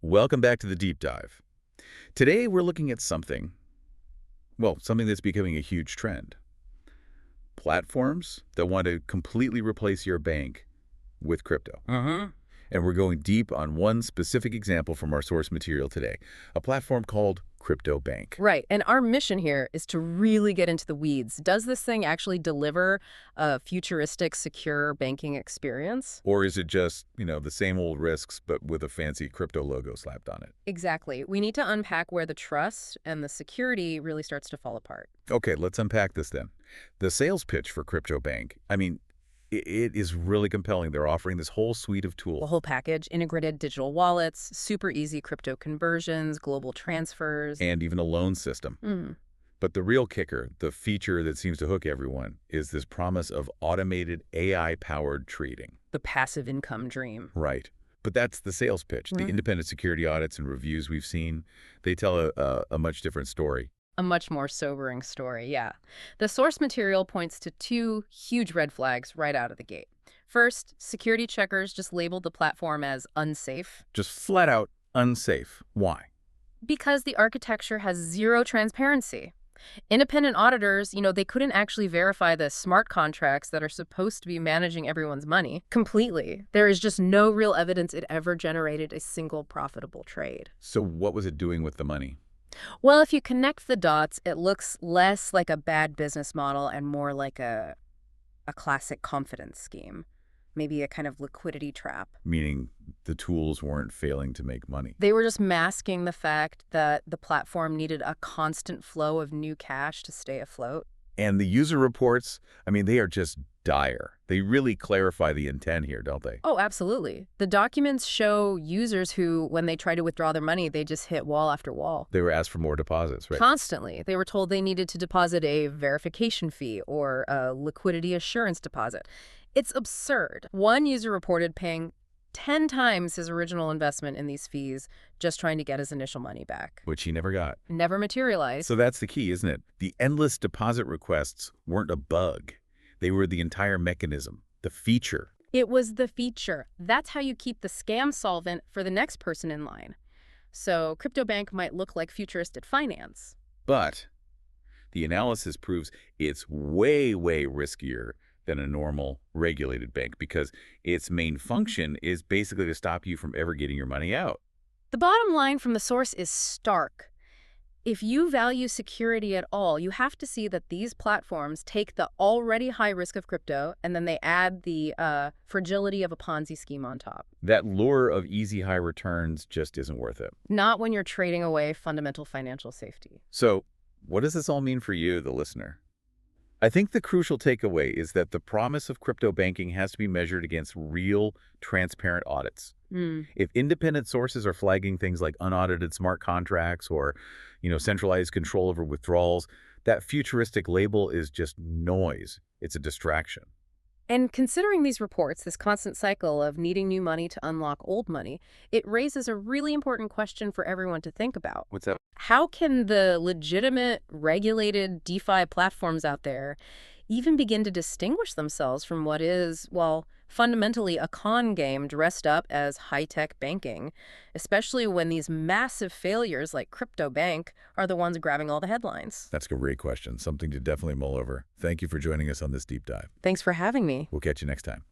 Welcome back to the deep dive. Today we're looking at something that's becoming a huge trend. Platforms that want to completely replace your bank with crypto. And we're going deep on one specific example from our source material today, a platform called Crypto Bank. Right. And our mission here is to really get into the weeds. Does this thing actually deliver a futuristic, secure banking experience? Or is it just, the same old risks, but with a fancy crypto logo slapped on it? Exactly. We need to unpack where the trust and the security really starts to fall apart. Okay, let's unpack this then. The sales pitch for Crypto Bank, it is really compelling. They're offering this whole suite of The tools. whole package, integrated digital wallets, super easy crypto conversions, global transfers. And even a loan system. But the real kicker, the feature that seems to hook everyone, is this promise of automated AI-powered trading. The passive income dream. Right. But that's the sales pitch. The independent security audits and reviews we've seen, they tell a much different story. A much more sobering story, yeah. The source material points to two huge red flags right out of the gate. First, security checkers just labeled the platform as unsafe. Just flat out unsafe. Why? Because the architecture has zero transparency. Independent auditors, they couldn't actually verify the smart contracts that are supposed to be managing everyone's money completely. There is just no real evidence it ever generated a single profitable trade. So what was it doing with the money? Well, if you connect the dots, it looks less like a bad business model and more like a classic confidence scheme. Maybe a kind of liquidity trap. Meaning the tools weren't failing to make money. They were just masking the fact that the platform needed a constant flow of new cash to stay afloat. And the user reports, they are just dire. They really clarify the intent here, don't they? Oh, absolutely. The documents show users who, when they try to withdraw their money, they just hit wall after wall. They were asked for more deposits, right? Constantly. They were told they needed to deposit a verification fee or a liquidity assurance deposit. It's absurd. One user reported paying 10 times his original investment in these fees just trying to get his initial money back. Which he never got. Never materialized. So that's the key, isn't it? The endless deposit requests weren't a bug. They were the entire mechanism, the feature. It was the feature. That's how you keep the scam solvent for the next person in line. So Crypto Bank might look like futuristic finance. But the analysis proves it's way, way riskier than a normal regulated bank because its main function is basically to stop you from ever getting your money out. The bottom line from the source is stark. If you value security at all, you have to see that these platforms take the already high risk of crypto and then they add the fragility of a Ponzi scheme on top. That lure of easy high returns just isn't worth it. Not when you're trading away fundamental financial safety. So what does this all mean for you, the listener? I think the crucial takeaway is that the promise of crypto banking has to be measured against real, transparent audits. If independent sources are flagging things like unaudited smart contracts or, centralized control over withdrawals, that futuristic label is just noise. It's a distraction. And considering these reports, this constant cycle of needing new money to unlock old money, it raises a really important question for everyone to think about. What's that? How can the legitimate, regulated DeFi platforms out there even begin to distinguish themselves from what is, well, fundamentally a con game dressed up as high-tech banking, especially when these massive failures like Crypto Bank are the ones grabbing all the headlines? That's a great question, something to definitely mull over. Thank you for joining us on this deep dive. Thanks for having me. We'll catch you next time.